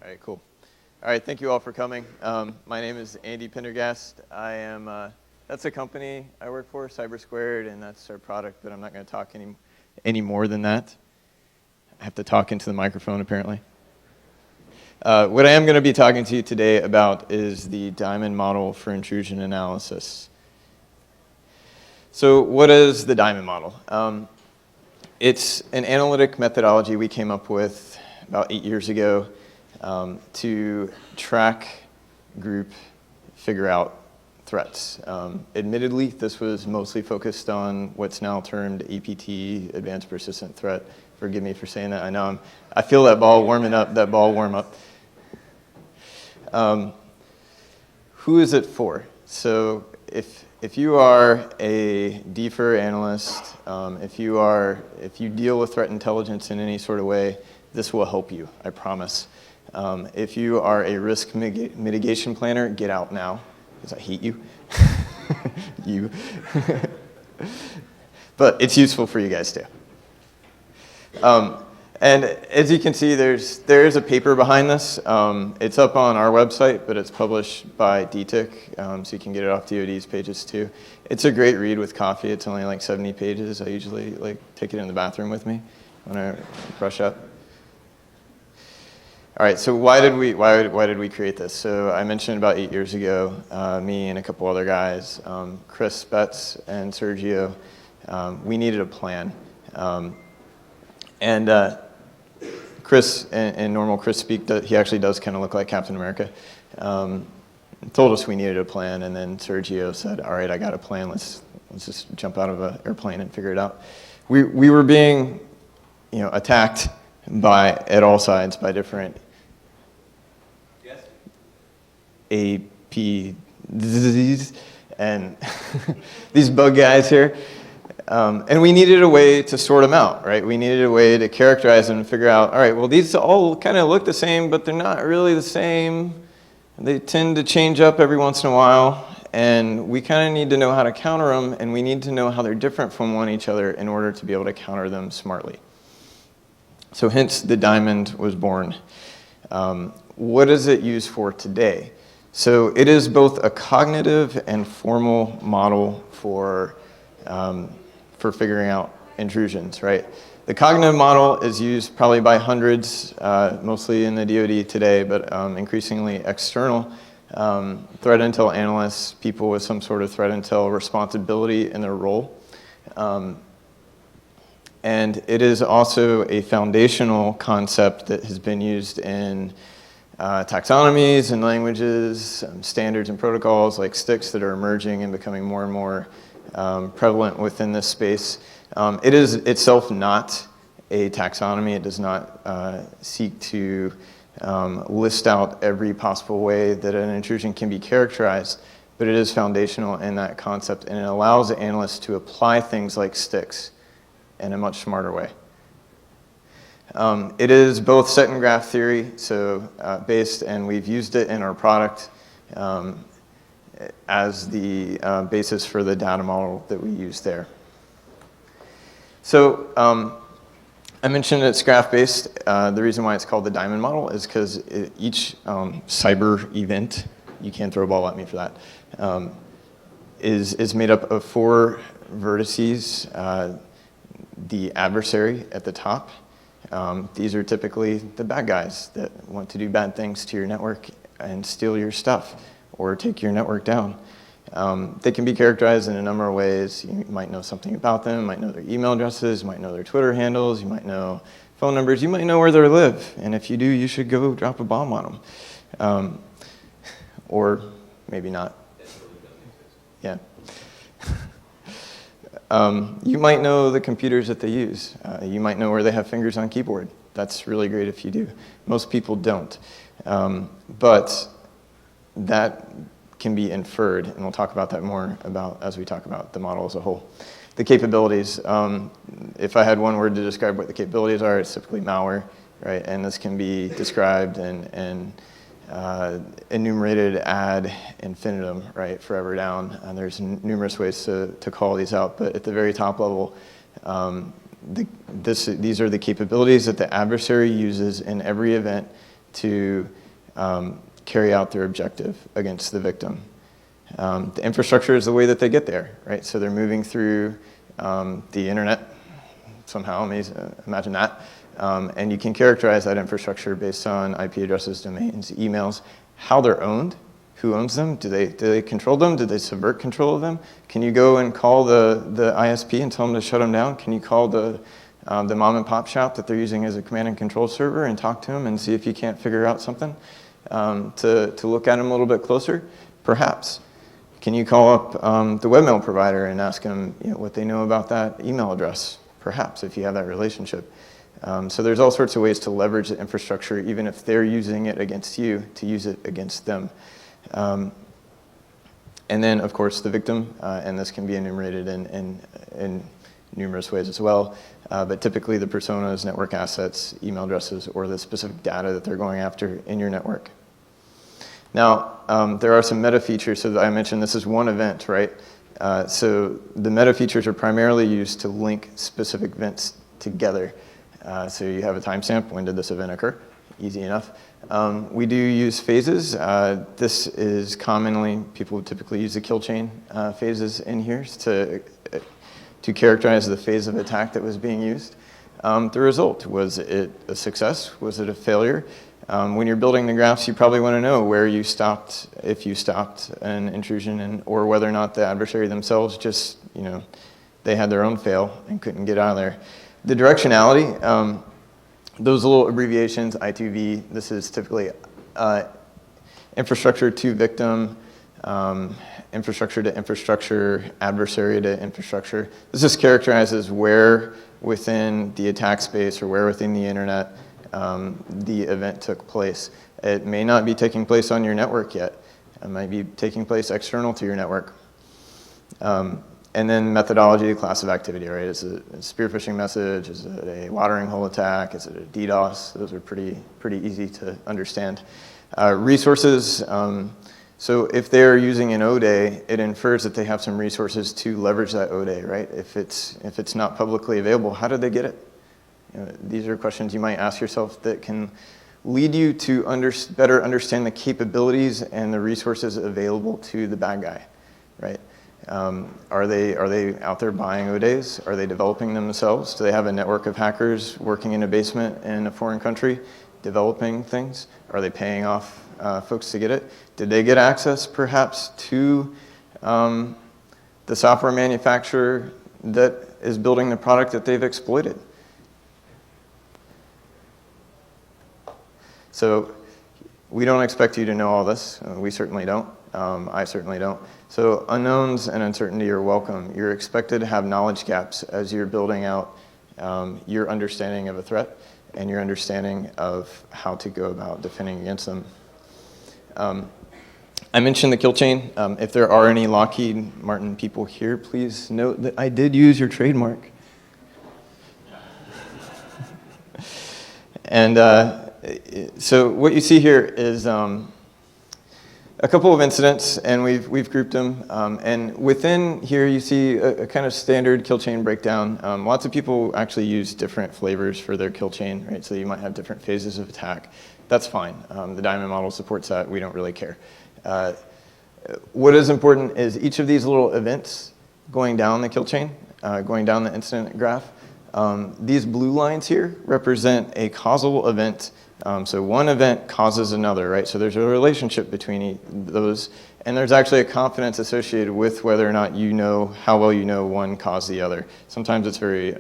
All right, cool. All right, thank you all for coming. My name is Andy Pendergast. That's a company I work for, CyberSquared, and that's our product, but I'm not going to talk any more than that. I have to talk into the microphone, apparently. What I am going to be talking to you today about is the diamond model for intrusion analysis. So what is the diamond model? It's an analytic methodology we came up with about 8 years ago to track, group, figure out threats. Admittedly, this was mostly focused on what's now termed APT, Advanced Persistent Threat. Forgive me for saying that. I feel that ball warming up, warm up. Who is it for? So if you are a DFIR analyst, if you deal with threat intelligence in any sort of way, this will help you, I promise. If you are a risk mitigation planner, get out now, because I hate you. You. But it's useful for you guys too. And as you can see, there is a paper behind this. It's up on our website, but it's published by DTIC, so you can get it off DoD's pages too. It's a great read with coffee. It's only like 70 pages. I usually take it in the bathroom with me when I brush up. All right, so why did we create this? So I mentioned about 8 years ago, me and a couple other guys, Chris Betts and Sergio, we needed a plan. And Chris, in normal Chris speak, he actually does kind of look like Captain America, told us we needed a plan, and then Sergio said, all right, I got a plan, let's just jump out of an airplane and figure it out. We were being attacked at all sides by different AP disease and these bug guys here. And we needed a way to sort them out, right? We needed a way to characterize them and figure out, all right, well, these all kind of look the same, but they're not really the same. They tend to change up every once in a while, and we kind of need to know how to counter them, and we need to know how they're different from each other in order to be able to counter them smartly. So hence, the diamond was born. What is it used for today? So it is both a cognitive and formal model for figuring out intrusions, right? The cognitive model is used probably by hundreds, mostly in the DoD today, but increasingly external threat intel analysts, people with some sort of threat intel responsibility in their role. And it is also a foundational concept that has been used in taxonomies and languages, standards and protocols like STIX that are emerging and becoming more and more prevalent within this space. It is itself not a taxonomy. It does not seek to list out every possible way that an intrusion can be characterized, but it is foundational in that concept, and it allows the analysts to apply things like STIX in a much smarter way. It is both set and graph theory, so based, and we've used it in our product as the basis for the data model that we use there. So I mentioned it's graph-based. The reason why it's called the diamond model is because each cyber event, you can't throw a ball at me for that, is made up of 4 vertices. The adversary at the top. These are typically the bad guys that want to do bad things to your network and steal your stuff or take your network down. They can be characterized in a number of ways. You might know something about them, you might know their email addresses, you might know their Twitter handles, you might know phone numbers, you might know where they live. And if you do, you should go drop a bomb on them. Or maybe not. Yeah. You might know the computers that they use. You might know where they have fingers on keyboard. That's really great if you do. Most people don't. But that can be inferred, and we'll talk about that more as we talk about the model as a whole. The capabilities, if I had one word to describe what the capabilities are, it's typically malware, right? And this can be described and enumerated ad infinitum, right, forever down. And there's numerous ways to call these out, but at the very top level, these are the capabilities that the adversary uses in every event to carry out their objective against the victim. The infrastructure is the way that they get there, right? So they're moving through the internet somehow, imagine that. And you can characterize that infrastructure based on IP addresses, domains, emails, how they're owned, who owns them, do they control them, do they subvert control of them? Can you go and call the ISP and tell them to shut them down? Can you call the mom and pop shop that they're using as a command and control server and talk to them and see if you can't figure out something to look at them a little bit closer? Perhaps. Can you call up the webmail provider and ask them what they know about that email address? Perhaps, if you have that relationship. So there's all sorts of ways to leverage the infrastructure, even if they're using it against you, to use it against them. And then, of course, the victim, and this can be enumerated in numerous ways as well, but typically the personas, network assets, email addresses, or the specific data that they're going after in your network. Now, there are some meta features. So that I mentioned this is one event, right? So the meta features are primarily used to link specific events together. So you have a timestamp, when did this event occur? Easy enough. We do use phases. This is commonly, people typically use the kill chain phases in here to characterize the phase of attack that was being used. The result, was it a success? Was it a failure? When you're building the graphs, you probably want to know where you stopped, if you stopped an intrusion, or whether or not the adversary themselves just, they had their own fail and couldn't get out of there. The directionality, those little abbreviations, I2V, this is typically infrastructure to victim, infrastructure to infrastructure, adversary to infrastructure. This just characterizes where within the attack space or where within the internet the event took place. It may not be taking place on your network yet. It might be taking place external to your network. And then methodology, class of activity, right? Is it a spear phishing message? Is it a watering hole attack? Is it a DDoS? Those are pretty easy to understand. Resources, so if they're using an O-Day, it infers that they have some resources to leverage that O-Day, right? If it's not publicly available, how did they get it? These are questions you might ask yourself that can lead you to better understand the capabilities and the resources available to the bad guy, right? Are they out there buying O-Days? Are they developing them themselves? Do they have a network of hackers working in a basement in a foreign country developing things? Are they paying off folks to get it? Did they get access perhaps to the software manufacturer that is building the product that they've exploited? So we don't expect you to know all this. We certainly don't. I certainly don't. So unknowns and uncertainty are welcome. You're expected to have knowledge gaps as you're building out your understanding of a threat and your understanding of how to go about defending against them. I mentioned the kill chain. If there are any Lockheed Martin people here, please note that I did use your trademark. And so what you see here is a couple of incidents, and we've grouped them. And within here, you see a kind of standard kill chain breakdown. Lots of people actually use different flavors for their kill chain, right? So you might have different phases of attack. That's fine. The Diamond model supports that. We don't really care. What is important is each of these little events going down the kill chain, going down the incident graph. These blue lines here represent a causal event. So one event causes another, right? So there's a relationship between those, and there's actually a confidence associated with whether or not you know how well you know one caused the other. Sometimes it's very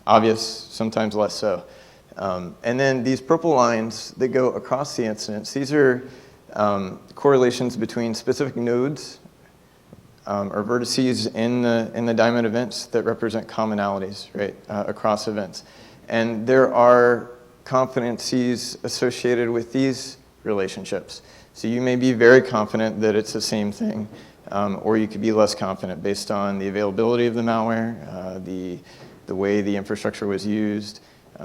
obvious, sometimes less so. And then these purple lines that go across the incidents, these are correlations between specific nodes or vertices in the diamond events that represent commonalities, right, across events. And there are confidences associated with these relationships. So you may be very confident that it's the same thing, or you could be less confident based on the availability of the malware, the way the infrastructure was used.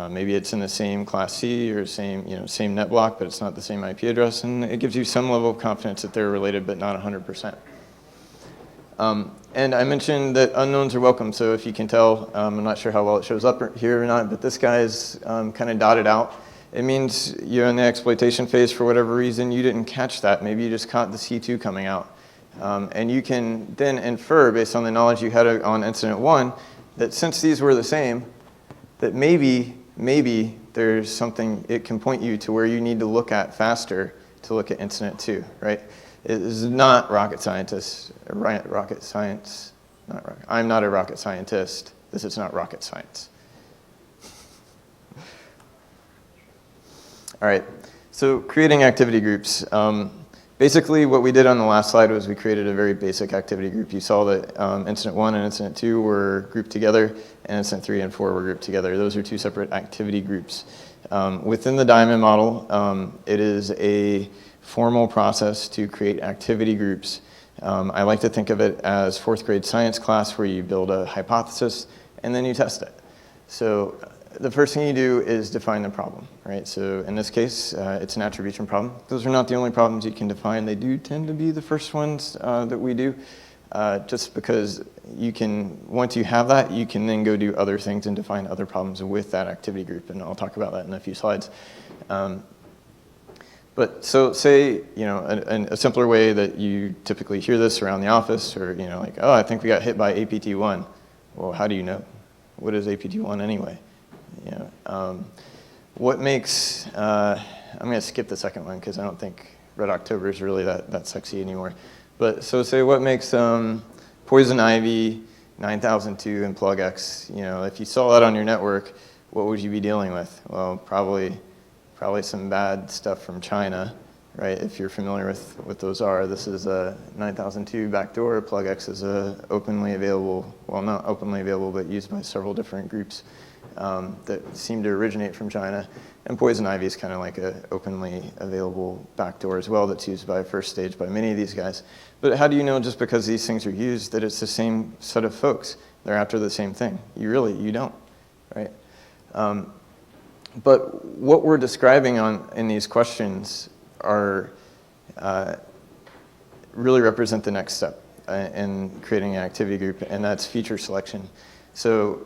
Maybe it's in the same class C or same net block, but it's not the same IP address, and it gives you some level of confidence that they're related, but not 100%. And I mentioned that unknowns are welcome, so if you can tell, I'm not sure how well it shows up here or not, but this guy is kind of dotted out. It means you're in the exploitation phase for whatever reason, you didn't catch that. Maybe you just caught the C2 coming out. And you can then infer, based on the knowledge you had on incident 1, that since these were the same, that maybe there's something, it can point you to where you need to look at faster to look at incident 2, right? It is not rocket scientist, rocket science, I'm not a rocket scientist. This is not rocket science. All right, so creating activity groups. Basically, what we did on the last slide was we created a very basic activity group. You saw that incident 1 and incident 2 were grouped together, and incident 3 and 4 were grouped together. Those are 2 separate activity groups. Within the diamond model, it is a formal process to create activity groups. I like to think of it as 4th grade science class where you build a hypothesis and then you test it. So the first thing you do is define the problem, right? So in this case, it's an attribution problem. Those are not the only problems you can define. They do tend to be the first ones that we do, just because you can, once you have that, you can then go do other things and define other problems with that activity group, and I'll talk about that in a few slides. But so say, you know, a simpler way that you typically hear this around the office, or, you know, like, oh, I think we got hit by APT1. Well, how do you know? What is APT1 anyway? You know, what makes, I'm going to skip the second one because I don't think Red October is really that sexy anymore. But so say what makes Poison Ivy, 9002, and PlugX, you know, if you saw that on your network, what would you be dealing with? Well, probably some bad stuff from China, right? If you're familiar with what those are, this is a 9002 backdoor. PlugX is a openly available, well, not openly available, but used by several different groups that seem to originate from China. And Poison Ivy is kind of like an openly available backdoor as well that's used by first stage by many of these guys. But how do you know just because these things are used that it's the same set of folks? They're after the same thing. You don't, right? But what we're describing in these questions are really represent the next step in creating an activity group, and that's feature selection. So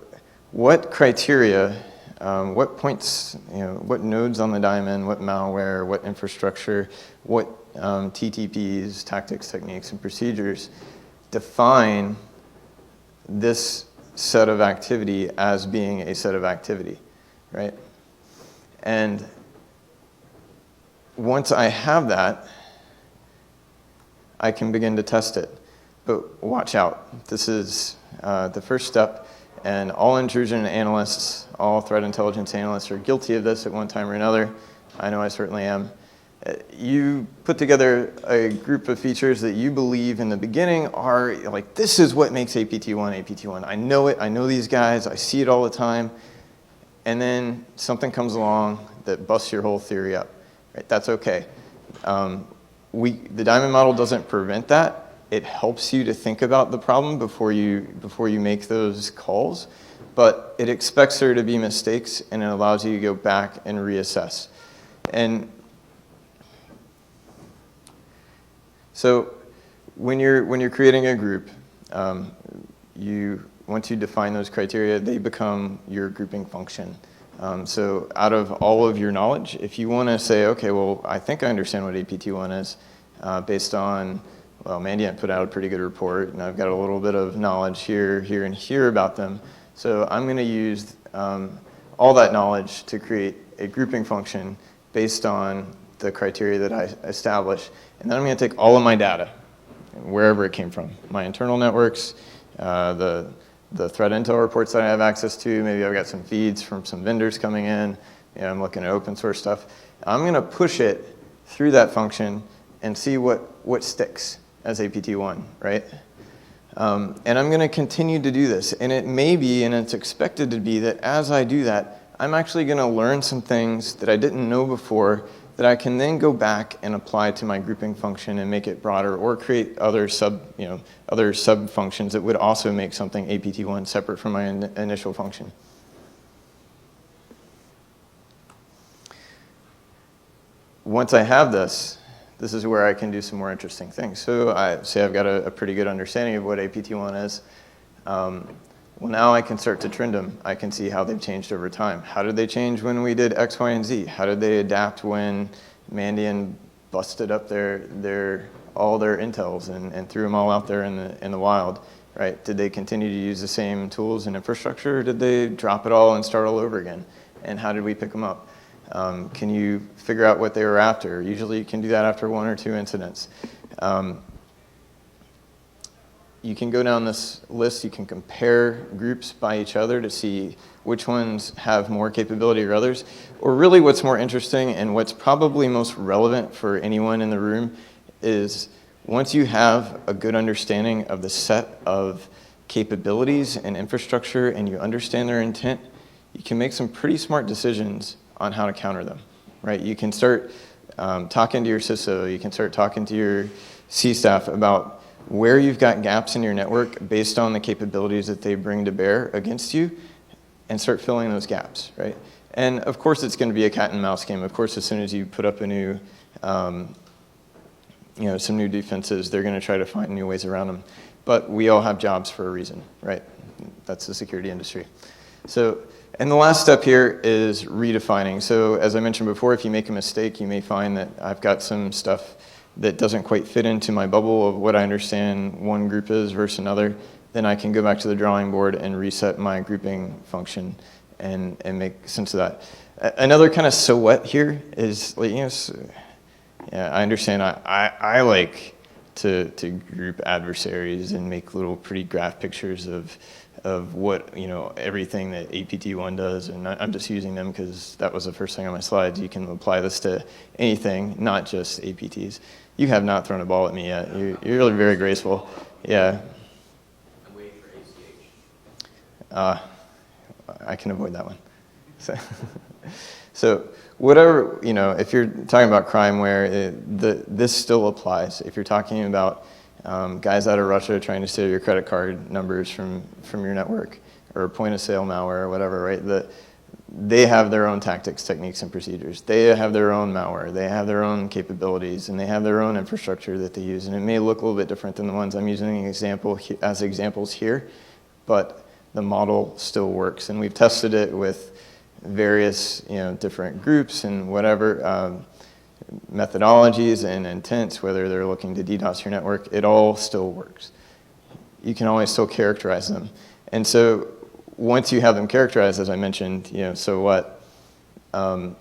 what criteria, what points, you know, what nodes on the diamond, what malware, what infrastructure, what TTPs, tactics, techniques, and procedures define this set of activity as being a set of activity, right? And once I have that, I can begin to test it. But watch out. This is the first step, and all intrusion analysts, all threat intelligence analysts are guilty of this at one time or another. I know I certainly am. You put together a group of features that you believe in the beginning are like, this is what makes APT1 APT1. I know it, I know these guys, I see it all the time. And then something comes along that busts your whole theory up. Right? That's okay. The diamond model doesn't prevent that. It helps you to think about the problem before you make those calls, but it expects there to be mistakes, and it allows you to go back and reassess. And so when you're creating a group, once you define those criteria, they become your grouping function. So out of all of your knowledge, if you want to say, okay, well, I think I understand what APT1 is, based on, well, Mandiant put out a pretty good report, and I've got a little bit of knowledge here, and here about them. So I'm going to use all that knowledge to create a grouping function based on the criteria that I establish. And then I'm going to take all of my data, wherever it came from, my internal networks, the threat intel reports that I have access to. Maybe I've got some feeds from some vendors coming in. You know, I'm looking at open source stuff. I'm going to push it through that function and see what sticks as APT1, right? And I'm going to continue to do this. And it may be, and it's expected to be, that as I do that, I'm actually going to learn some things that I didn't know before that I can then go back and apply to my grouping function and make it broader, or create other sub functions that would also make something APT1 separate from my initial function. Once I have this is where I can do some more interesting things. So I say I've got a pretty good understanding of what APT1 is. Well, now I can start to trend them. I can see how they've changed over time. How did they change when we did X, Y, and Z? How did they adapt when Mandiant busted up all their intels and threw them all out there in the wild, right? Did they continue to use the same tools and infrastructure, or did they drop it all and start all over again? And how did we pick them up? Can you figure out what they were after? Usually you can do that after 1 or 2 incidents. You can go down this list, you can compare groups by each other to see which ones have more capability or others. Or really what's more interesting and what's probably most relevant for anyone in the room is once you have a good understanding of the set of capabilities and infrastructure and you understand their intent, you can make some pretty smart decisions on how to counter them, right? You can start talking to your CISO, you can start talking to your C staff about where you've got gaps in your network based on the capabilities that they bring to bear against you, and start filling those gaps, right? And of course it's going to be a cat and mouse game. Of course, as soon as you put up a new, some new defenses, they're going to try to find new ways around them. But we all have jobs for a reason, right? That's the security industry. So, and the last step here is redefining. So as I mentioned before, if you make a mistake, you may find that I've got some stuff that doesn't quite fit into my bubble of what I understand one group is versus another, then I can go back to the drawing board and reset my grouping function and make sense of that. Another kind of so what here is, yeah, I understand. I like to group adversaries and make little pretty graph pictures of what, everything that APT1 does, and I'm just using them because that was the first thing on my slides. You can apply this to anything, not just APTs. You have not thrown a ball at me yet. You're really very graceful. Yeah. I'm waiting for ACH. I can avoid that one. So whatever, if you're talking about crimeware, this still applies. If you're talking about guys out of Russia trying to steal your credit card numbers from your network, or point of sale malware or whatever, right? They have their own tactics, techniques, and procedures. They have their own malware. They have their own capabilities, and they have their own infrastructure that they use. And it may look a little bit different than the ones I'm using as examples here, but the model still works. And we've tested it with various different groups and whatever methodologies and intents, whether they're looking to DDoS your network, it all still works. You can always still characterize them. And so once you have them characterized, as I mentioned, so what? The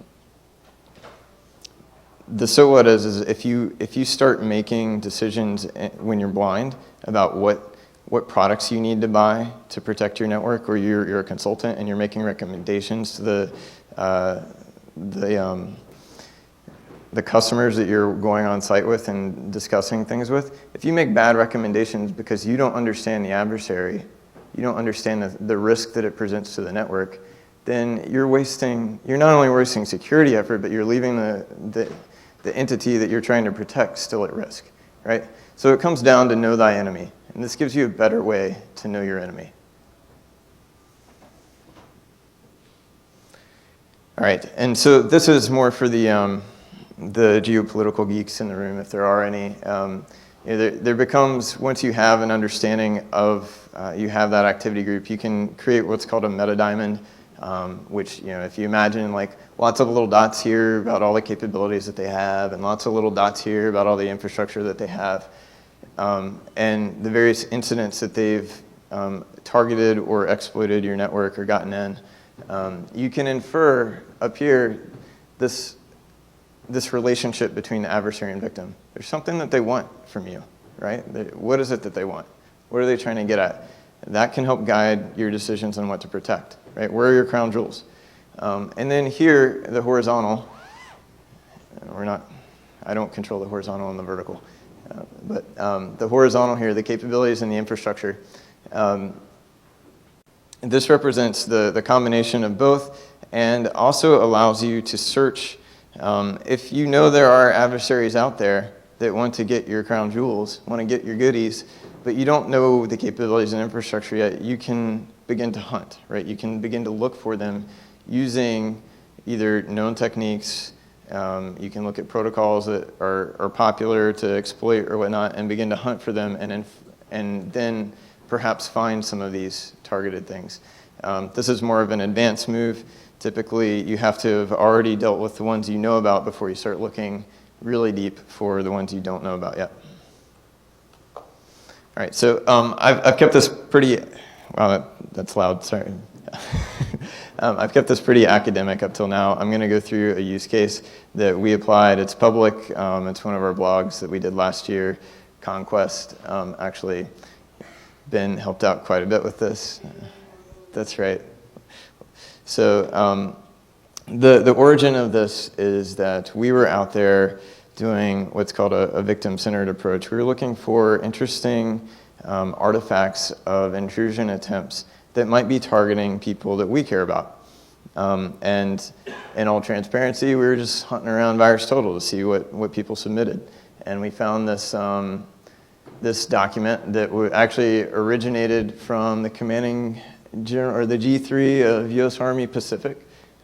so what is if you start making decisions when you're blind about what products you need to buy to protect your network, or you're a consultant and you're making recommendations to the customers that you're going on site with and discussing things with, if you make bad recommendations because you don't understand the adversary, you don't understand the risk that it presents to the network, then you're not only wasting security effort, but you're leaving the entity that you're trying to protect still at risk, right? So it comes down to know thy enemy, and this gives you a better way to know your enemy. All right, and so this is more for the geopolitical geeks in the room, if there are any. There becomes, once you have an understanding of, you have that activity group, you can create what's called a meta diamond, which, if you imagine like lots of little dots here about all the capabilities that they have, and lots of little dots here about all the infrastructure that they have, and the various incidents that they've targeted or exploited your network or gotten in, you can infer up here this relationship between the adversary and victim. There's something that they want from you, right? What is it that they want? What are they trying to get at? That can help guide your decisions on what to protect, right? Where are your crown jewels? And then here, the horizontal, I don't control the horizontal and the vertical, but the horizontal here, the capabilities and the infrastructure, this represents the combination of both, and also allows you to search. If you know there are adversaries out there that want to get your crown jewels, want to get your goodies, but you don't know the capabilities and infrastructure yet, you can begin to hunt, right? You can begin to look for them using either known techniques, you can look at protocols that are popular to exploit or whatnot, and begin to hunt for them, and then perhaps find some of these targeted things. This is more of an advanced move. Typically, you have to have already dealt with the ones you know about before you start looking really deep for the ones you don't know about yet. All right, so I've kept this pretty, wow, that's loud, sorry. I've kept this pretty academic up till now. I'm going to go through a use case that we applied. It's public. It's one of our blogs that we did last year. Conquest actually been helped out quite a bit with this. That's right. So the origin of this is that we were out there doing what's called a victim-centered approach. We were looking for interesting artifacts of intrusion attempts that might be targeting people that we care about. And in all transparency, we were just hunting around VirusTotal to see what people submitted. And we found this, this document that actually originated from the commanding general, or the G3 of U.S. Army Pacific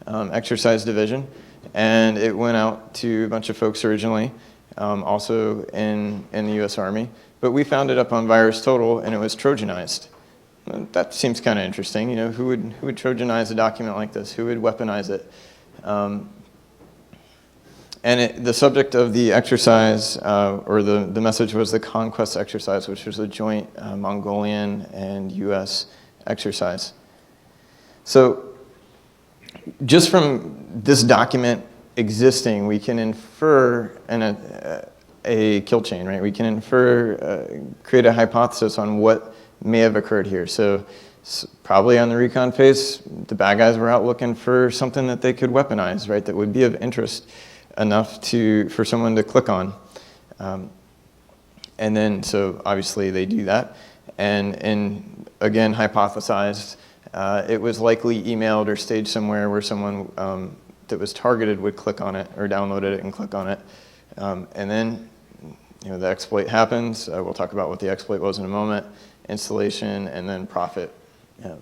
Exercise Division. And it went out to a bunch of folks originally, also in the U.S. Army. But we found it up on VirusTotal, and it was Trojanized. That seems kind of interesting. You know, who would Trojanize a document like this? Who would weaponize it? And the subject of the exercise, or the message was the Conquest exercise, which was a joint Mongolian and U.S. exercise. So just from this document existing, we can infer a kill chain, right? We can infer, create a hypothesis on what may have occurred here. So probably on the recon phase, the bad guys were out looking for something that they could weaponize, right? That would be of interest enough for someone to click on. And then, so obviously they do that. And again, hypothesized, it was likely emailed or staged somewhere where someone that was targeted would click on it or downloaded it and click on it. And then, you know, the exploit happens. We'll talk about what the exploit was in a moment. Installation, and then profit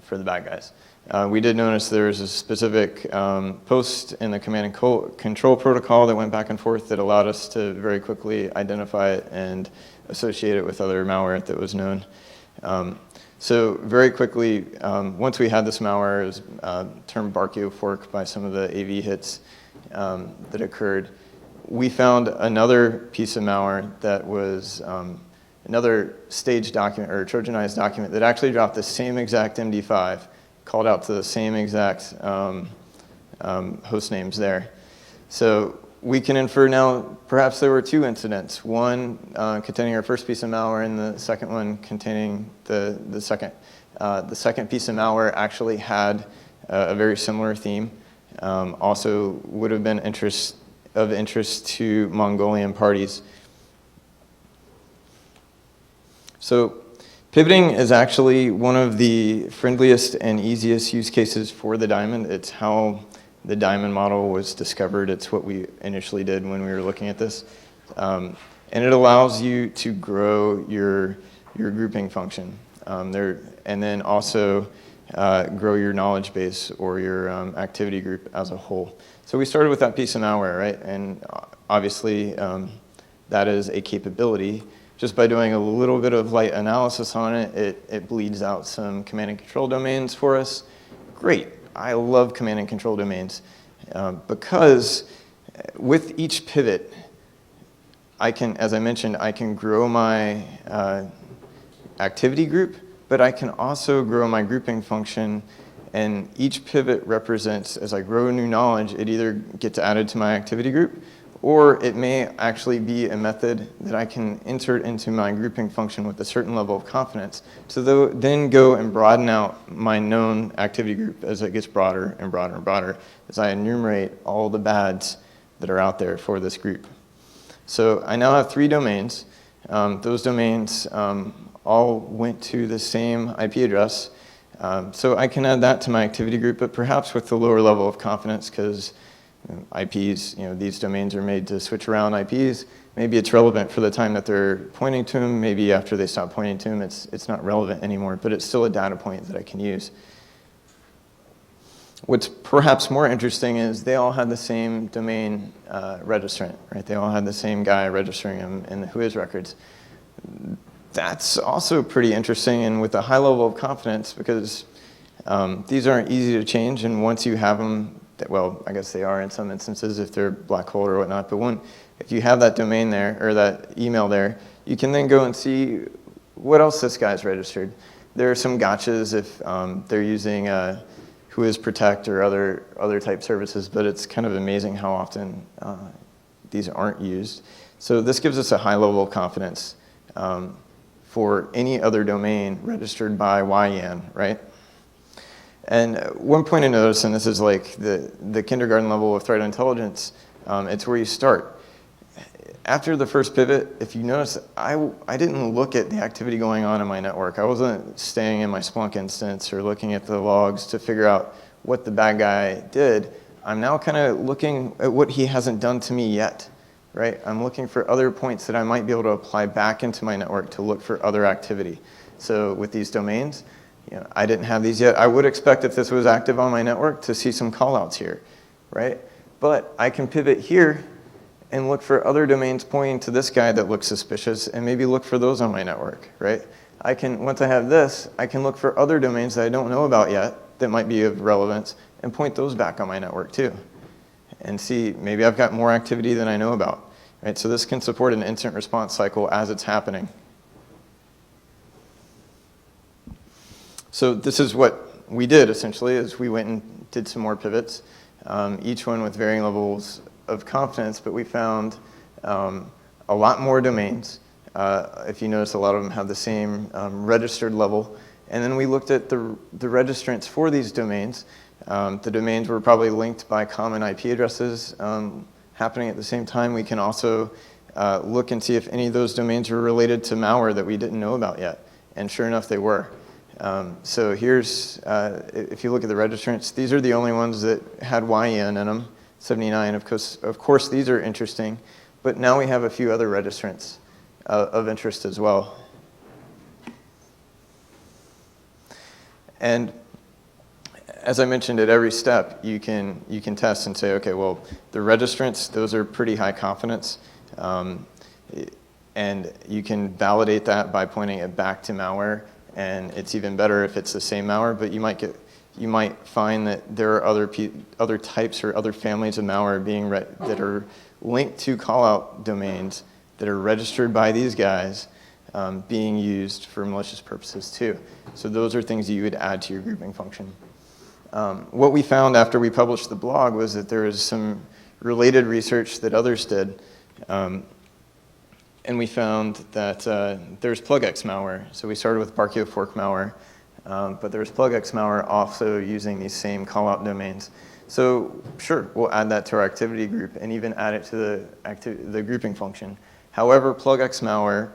for the bad guys. We did notice there was a specific post in the command and control protocol that went back and forth that allowed us to very quickly identify it and associate it with other malware that was known. So very quickly, once we had this malware, it was termed Barkio fork by some of the AV hits that occurred. We found another piece of malware that was another staged document, or Trojanized document, that actually dropped the same exact MD5, called out to the same exact host names there. So we can infer now perhaps there were two incidents, one containing our first piece of malware and the second one containing the second. The second piece of malware actually had a very similar theme. Also would have been of interest to Mongolian parties. So pivoting is actually one of the friendliest and easiest use cases for the diamond. It's how the diamond model was discovered. It's what we initially did when we were looking at this. And it allows you to grow your grouping function. And then also grow your knowledge base or your activity group as a whole. So we started with that piece of malware, right? And obviously that is a capability. Just by doing a little bit of light analysis on it, it bleeds out some command and control domains for us. Great, I love command and control domains because with each pivot, I can, as I mentioned, I can grow my activity group, but I can also grow my grouping function, and each pivot represents, as I grow new knowledge, it either gets added to my activity group, or it may actually be a method that I can insert into my grouping function with a certain level of confidence to then go and broaden out my known activity group as it gets broader and broader and broader as I enumerate all the bads that are out there for this group. So I now have 3 domains. Those domains all went to the same IP address. So I can add that to my activity group, but perhaps with a lower level of confidence because IPs, you know, these domains are made to switch around IPs. Maybe it's relevant for the time that they're pointing to them. Maybe after they stop pointing to them, it's not relevant anymore, but it's still a data point that I can use. What's perhaps more interesting is they all had the same domain registrant, right? They all had the same guy registering them in the Whois records. That's also pretty interesting and with a high level of confidence because these aren't easy to change, and once you have them, well, I guess they are in some instances if they're black hole or whatnot, but if you have that domain there, or that email there, you can then go and see what else this guy's registered. There are some gotchas if they're using WhoisProtect or other type services, but it's kind of amazing how often these aren't used. So this gives us a high level of confidence for any other domain registered by YEN, right? And one point to notice, and this is like the kindergarten level of threat intelligence, it's where you start. After the first pivot, if you notice, I didn't look at the activity going on in my network. I wasn't staying in my Splunk instance or looking at the logs to figure out what the bad guy did. I'm now kind of looking at what he hasn't done to me yet, right? I'm looking for other points that I might be able to apply back into my network to look for other activity. So with these domains, I didn't have these yet. I would expect if this was active on my network to see some callouts here, right? But I can pivot here and look for other domains pointing to this guy that looks suspicious and maybe look for those on my network, right? Once I have this, I can look for other domains that I don't know about yet that might be of relevance and point those back on my network too. And see, maybe I've got more activity than I know about, right? So this can support an incident response cycle as it's happening. So this is what we did essentially, is we went and did some more pivots, each one with varying levels of confidence, but we found a lot more domains. If you notice, a lot of them have the same registered level. And then we looked at the registrants for these domains. The domains were probably linked by common IP addresses happening at the same time. We can also look and see if any of those domains were related to malware that we didn't know about yet. And sure enough, they were. So here's, if you look at the registrants, these are the only ones that had YEN in them, 79. Of course, these are interesting, but now we have a few other registrants of interest as well. And as I mentioned, at every step, you can test and say, okay, well, the registrants, those are pretty high confidence. And you can validate that by pointing it back to malware. And it's even better if it's the same malware, but you might find that there are other types or other families of malware that are linked to callout domains that are registered by these guys being used for malicious purposes too. So those are things that you would add to your grouping function. What we found after we published the blog was that there was some related research that others did. And we found that there's PlugX malware. So we started with Brachiofork malware, but there's PlugX malware also using these same callout domains. So sure, we'll add that to our activity group and even add it to the grouping function. However, PlugX malware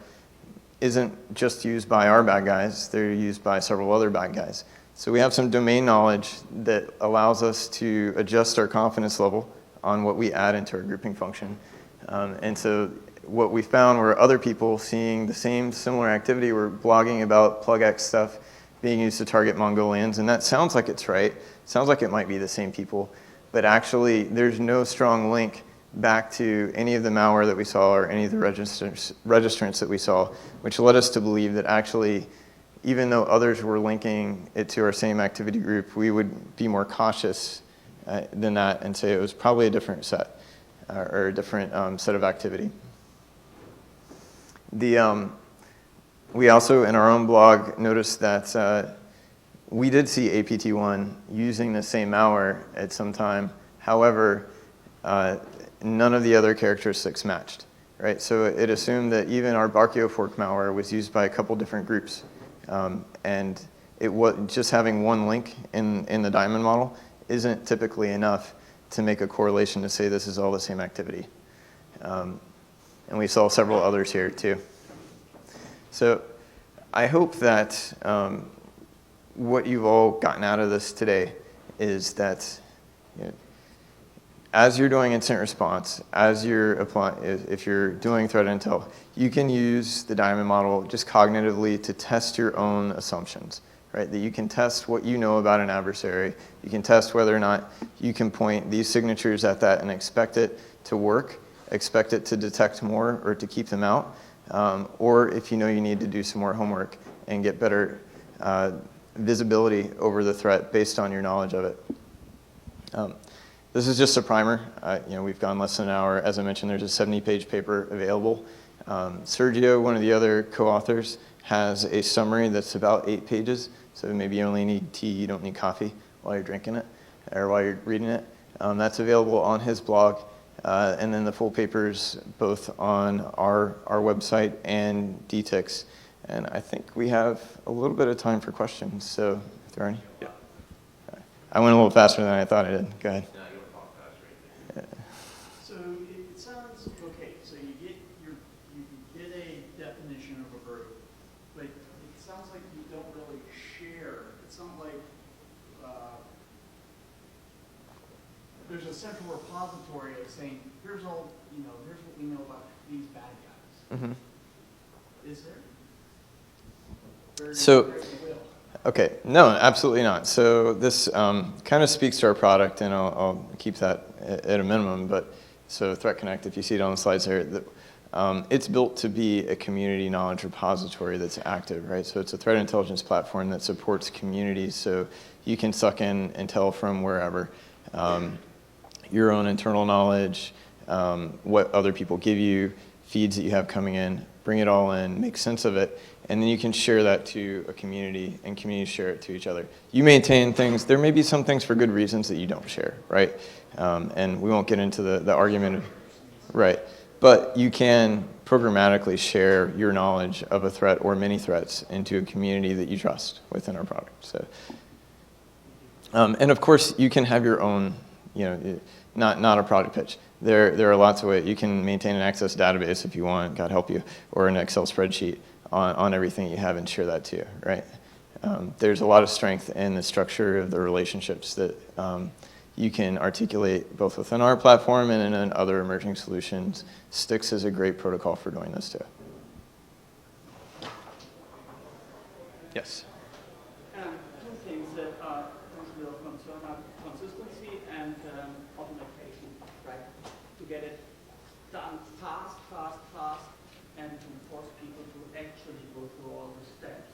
isn't just used by our bad guys. They're used by several other bad guys. So we have some domain knowledge that allows us to adjust our confidence level on what we add into our grouping function. And so what we found were other people seeing the same similar activity were blogging about PlugX stuff being used to target Mongolians, and that sounds like it's right. Sounds like it might be the same people, but actually there's no strong link back to any of the malware that we saw or any of the registrants that we saw, which led us to believe that actually, even though others were linking it to our same activity group, we would be more cautious than that and say it was probably a different set or a different set of activity. We also, in our own blog, noticed that we did see APT1 using the same malware at some time. However, none of the other characteristics matched, right? So it assumed that even our Brachiofork malware was used by a couple different groups. And it was just having one link in the diamond model isn't typically enough to make a correlation to say this is all the same activity. And we saw several others here too. So I hope that what you've all gotten out of this today is that as you're doing incident response, as you're if you're doing threat intel, you can use the diamond model just cognitively to test your own assumptions, right? That you can test what you know about an adversary. You can test whether or not you can point these signatures at that and expect it to work, expect it to detect more or to keep them out. or if you know you need to do some more homework and get better visibility over the threat based on your knowledge of it. This is just a primer. We've gone less than an hour. As I mentioned, there's a 70-page paper available. Sergio, one of the other co-authors, has a summary that's about 8 pages. So maybe you only need tea, you don't need coffee while you're drinking it or while you're reading it. That's available on his blog. And then the full paper's both on our website and DTIC's. And I think we have a little bit of time for questions. So if there are any. Yeah. I went a little faster than I thought I did. Go ahead. No, you don't talk fast, right? So it sounds okay. So you get a definition of a group, but it sounds like you don't really share. It sounds like there's a central repository of saying, here's all here's what we know about these bad guys. Mm-hmm. Is there? So. Okay, no, absolutely not. So this kind of speaks to our product, and I'll keep that at a minimum. But so Threat Connect, if you see it on the slides there, it's built to be a community knowledge repository that's active, right? So it's a threat intelligence platform that supports communities, so you can suck in intel from wherever, your own internal knowledge, what other people give you, feeds that you have coming in, bring it all in, make sense of it. And then you can share that to a community, and communities share it to each other. You maintain things. There may be some things for good reasons that you don't share, right? And we won't get into the argument, right? But you can programmatically share your knowledge of a threat or many threats into a community that you trust within our product. So, and of course, you can have your own, not a product pitch. There are lots of ways. You can maintain an Access database if you want, God help you, or an Excel spreadsheet on everything you have and share that too, right? There's a lot of strength in the structure of the relationships that you can articulate both within our platform and in other emerging solutions. Styx is a great protocol for doing this too. Yes? Two things that are real concern are consistency and automation, right? To get it done fast, and to force people to actually go through all the steps.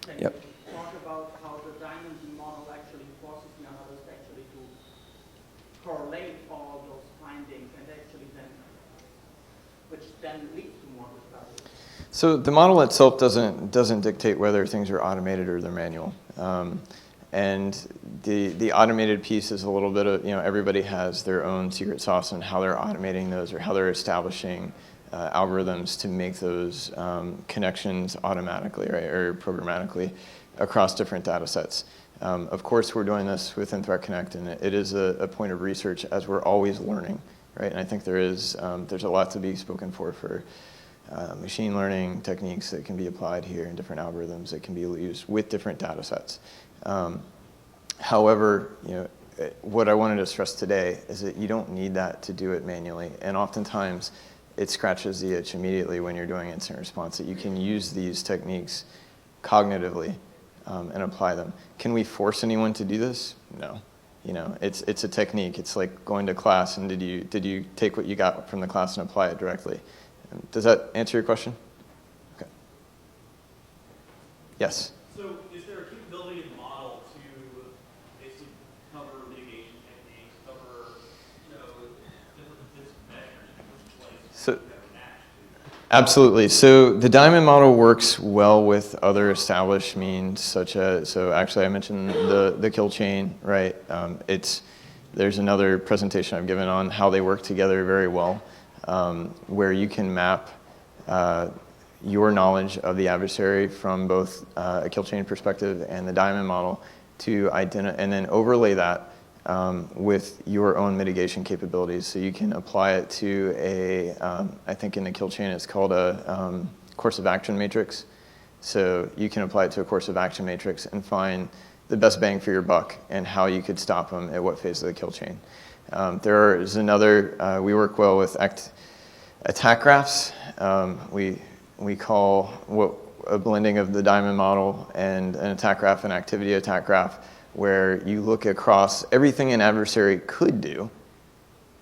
Can you talk about how the diamond model actually forces the analyst actually to correlate all those findings and actually then, which then leads to more discovery? So the model itself doesn't dictate whether things are automated or they're manual. And the automated piece is a little bit of, everybody has their own secret sauce on how they're automating those or how they're establishing algorithms to make those connections automatically, right, or programmatically across different data sets. Of course, we're doing this within Threat Connect, and it is a point of research as we're always learning, right? And I think there's a lot to be spoken for machine learning techniques that can be applied here and different algorithms that can be used with different data sets. However, what I wanted to stress today is that you don't need that to do it manually, and oftentimes it scratches the itch immediately when you're doing incident response that you can use these techniques cognitively and apply them. Can we force anyone to do this? No. It's a technique. It's like going to class and did you take what you got from the class and apply it directly? Does that answer your question? Okay. Yes? So is there a capability in the model to basically cover mitigation techniques, cover different measures in which place So, that can match to? absolutely. So the diamond model works well with other established means, such as, so actually I mentioned the kill chain, right? There's another presentation I've given on how they work together very well, where you can map your knowledge of the adversary from both a kill chain perspective and the diamond model to identify, and then overlay that with your own mitigation capabilities. So you can apply it to I think in the kill chain it's called a course of action matrix. So you can apply it to a course of action matrix and find the best bang for your buck and how you could stop them at what phase of the kill chain. There is another, we work well with attack graphs. We call a blending of the diamond model and an attack graph and activity attack graph, where you look across everything an adversary could do,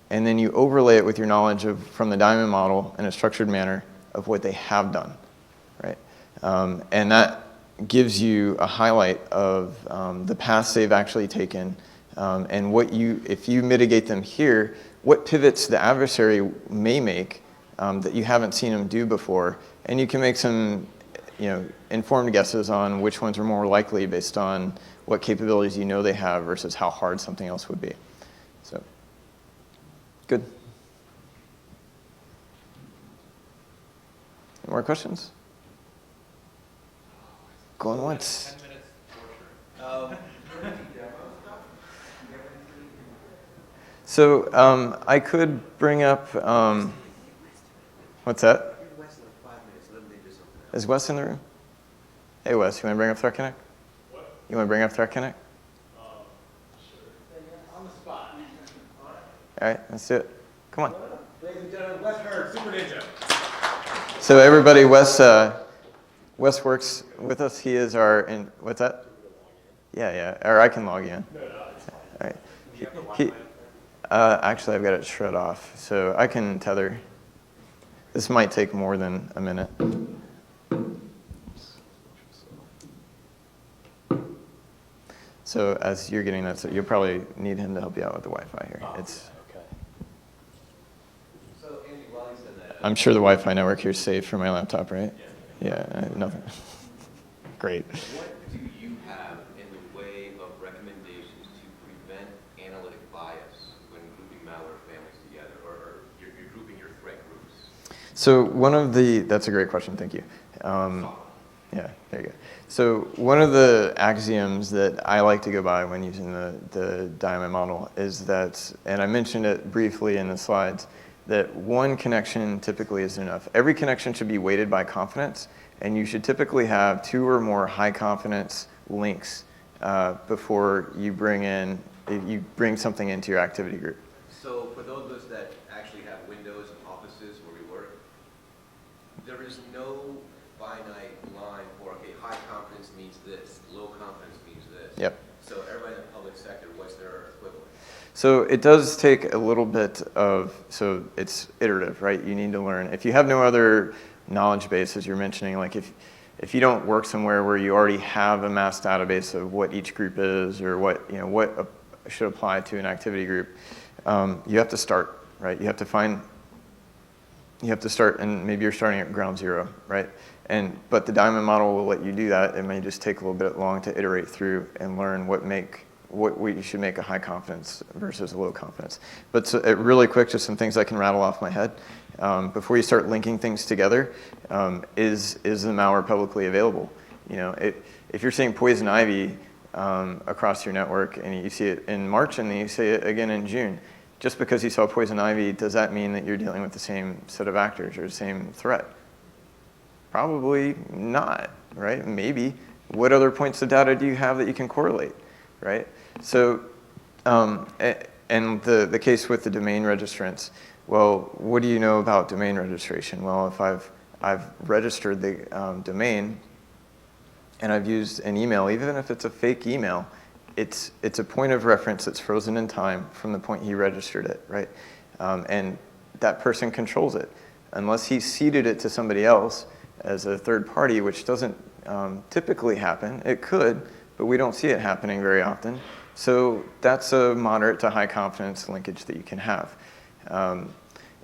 and then you overlay it with your knowledge from the diamond model in a structured manner, of what they have done, right? And that gives you a highlight of the paths they've actually taken, and if you mitigate them here, what pivots the adversary may make that you haven't seen them do before, and you can make some informed guesses on which ones are more likely based on what capabilities you know they have versus how hard something else would be. So, good. Any more questions? Going once. 10 minutes for sure. So I could bring up, what's that? Is Wes in the room? Hey Wes, you want to bring up Threat Connect? What? You want to bring up Threat Connect? Sure. On the spot. All right, let's do it. Come on. Ladies and gentlemen, Wes Hurd, Super Ninja. So everybody, Wes works with us. He is what's that? Yeah, or I can log in. All right. Actually, I've got it shut off, so I can tether. This might take more than a minute. So as you're getting that, so you'll probably need him to help you out with the Wi-Fi here. It's. Okay. So Andy, while you said that, I'm sure the Wi-Fi network here is safe for my laptop, right? Yeah, nothing. Great. What do you have in the way of recommendations to prevent analytic bias when grouping malware families together, or you're grouping your threat groups? So that's a great question, thank you. Yeah, there you go. So one of the axioms that I like to go by when using the diamond model is that, and I mentioned it briefly in the slides, that one connection typically isn't enough. Every connection should be weighted by confidence, and you should typically have 2 or more high confidence links before you bring something into your activity group. So for those of us that actually have windows and offices where we work, there is no finite line for, okay, high confidence means this, low confidence means this. Yep. So everybody in the public sector, what's their equivalent? So it does take a little bit so it's iterative, right? You need to learn. If you have no other knowledge base, as you're mentioning, like if you don't work somewhere where you already have a mass database of what each group is or what should apply to an activity group, you have to start, right? You have to start, and maybe you're starting at ground zero, right? But the diamond model will let you do that. It may just take a little bit long to iterate through and learn what you should make a high confidence versus a low confidence. But so, really quick, just some things I can rattle off my head. Before you start linking things together, is the malware publicly available? If you're seeing poison ivy across your network and you see it in March and then you see it again in June, just because you saw poison ivy, does that mean that you're dealing with the same set of actors or the same threat? Probably not, right? Maybe. What other points of data do you have that you can correlate, right? So, and the case with the domain registrants, well, what do you know about domain registration? Well, if I've registered the domain and I've used an email, even if it's a fake email, it's a point of reference that's frozen in time from the point he registered it, right? And that person controls it. Unless he ceded it to somebody else as a third party, which doesn't typically happen. It could, but we don't see it happening very often. So that's a moderate to high confidence linkage that you can have.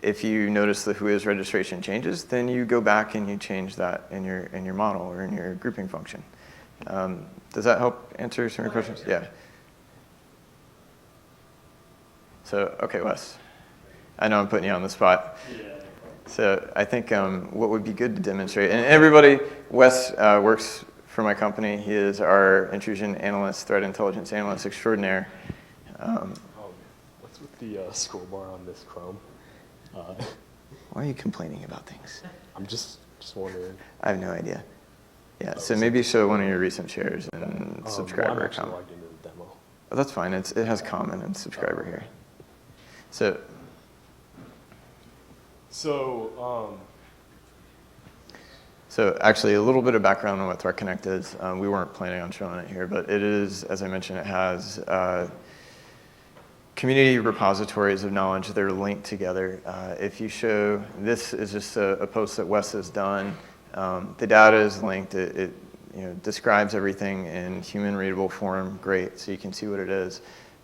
If you notice the whois registration changes, then you go back and you change that in your model or in your grouping function. Does that help answer some of your questions? Yeah. So, okay, Wes. I know I'm putting you on the spot. Yeah. So I think what would be good to demonstrate, and everybody, Wes works for my company. He is our intrusion analyst, threat intelligence analyst extraordinaire. What's with the scroll bar on this Chrome? Why are you complaining about things? I'm just wondering. I have no idea. Yeah, so maybe show one of your recent shares and Well, subscriber I'm actually account. logged into the demo. Oh, that's fine. It has common and subscriber here. So So actually, a little bit of background on what Threat Connect is. We weren't planning on showing it here, but it is, as I mentioned, it has community repositories of knowledge that are linked together. If you show, this is just a post that Wes has done. The data is linked. It describes everything in human readable form. Great, so you can see what it is.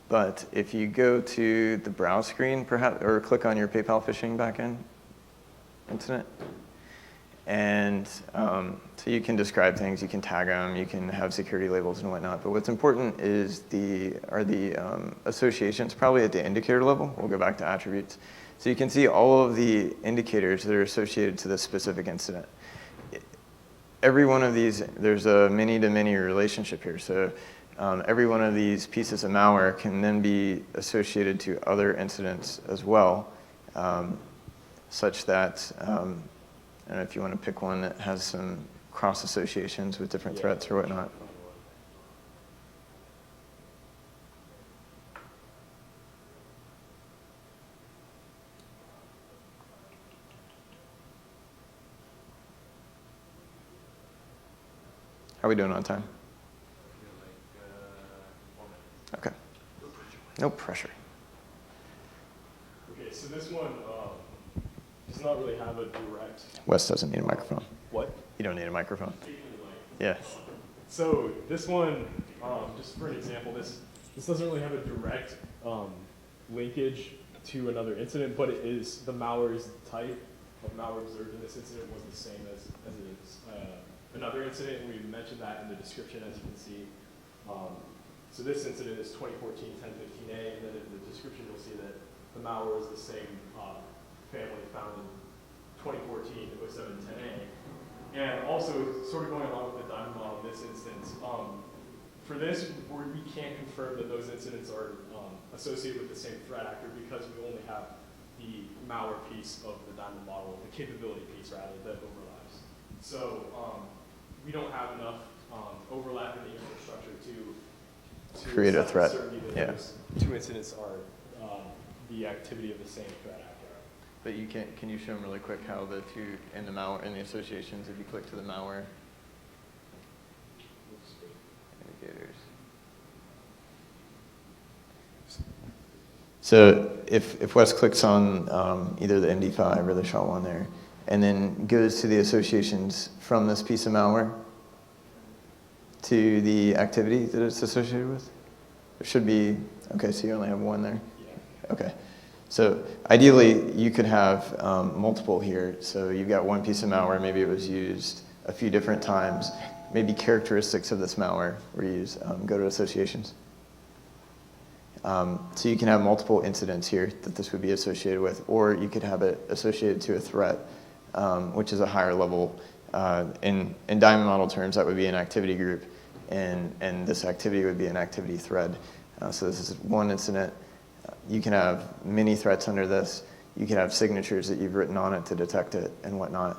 But if you go to the browse screen, perhaps, or click on your PayPal phishing backend incident, and so you can describe things, you can tag them, you can have security labels and whatnot. But what's important is the associations, probably at the indicator level. We'll go back to attributes. So you can see all of the indicators that are associated to this specific incident. Every one of these, there's a many-to-many relationship here. So every one of these pieces of malware can then be associated to other incidents as well, such that, I don't know if you want to pick one that has some cross associations with different threats or whatnot. How are we doing on time? Okay. No pressure. Okay, so this one does not really have a direct. Wes doesn't need a microphone. What? You don't need a microphone. Yeah. So this one, just for an example, this doesn't really have a direct linkage to another incident, but it is, the malware's type of malware observed in this incident was the same as it is another incident, and we mentioned that in the description, as you can see. So this incident is 2014-1015A, and then in the description you'll see that the malware is the same family found in 2014-07-10A. And also, sort of going along with the diamond model in this instance, for this, we can't confirm that those incidents are associated with the same threat actor because we only have the malware piece of the diamond model, the capability piece rather, that overlaps. So we don't have enough overlap in the infrastructure to Create a threat. certainty that Yeah. those two incidents are the activity of the same threat actor. But you can you show them really quick how the two in the malware in the associations, if you click to the malware indicators. So if Wes clicks on either the MD5 or the SHA-1 there, and then goes to the associations from this piece of malware to the activity that it's associated with, there should be, okay, so you only have one there? Yeah. Okay. So ideally, you could have multiple here. So you've got one piece of malware, maybe it was used a few different times. Maybe characteristics of this malware were used. Go to associations. So you can have multiple incidents here that this would be associated with, or you could have it associated to a threat, which is a higher level. In diamond model terms, that would be an activity group, and this activity would be an activity thread. So this is one incident. You can have many threats under this. You can have signatures that you've written on it to detect it and whatnot.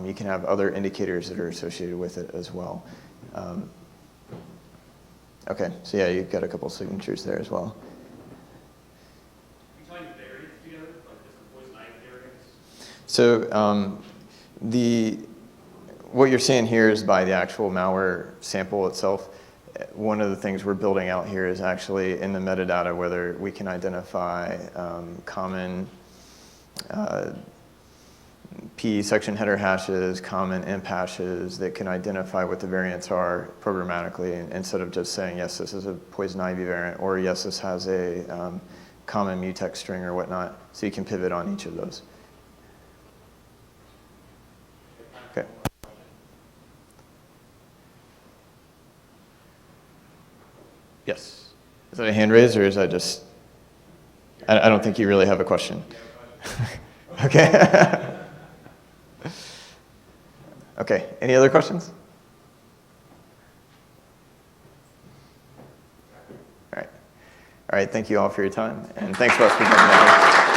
You can have other indicators that are associated with it as well. Okay, so yeah, you've got a couple signatures there as well. Are you tying variants together, like different poison ivy variants? So what you're seeing here is by the actual malware sample itself. One of the things we're building out here is actually in the metadata whether we can identify common P section header hashes, common imp hashes that can identify what the variants are programmatically instead of just saying, yes, this is a poison ivy variant, or yes, this has a common mutex string or whatnot. So you can pivot on each of those. Okay. Yes. Is that a hand raise or is that just, I don't think you really have a question. Okay. Okay, any other questions? All right, thank you all for your time, and thanks for us for coming out here.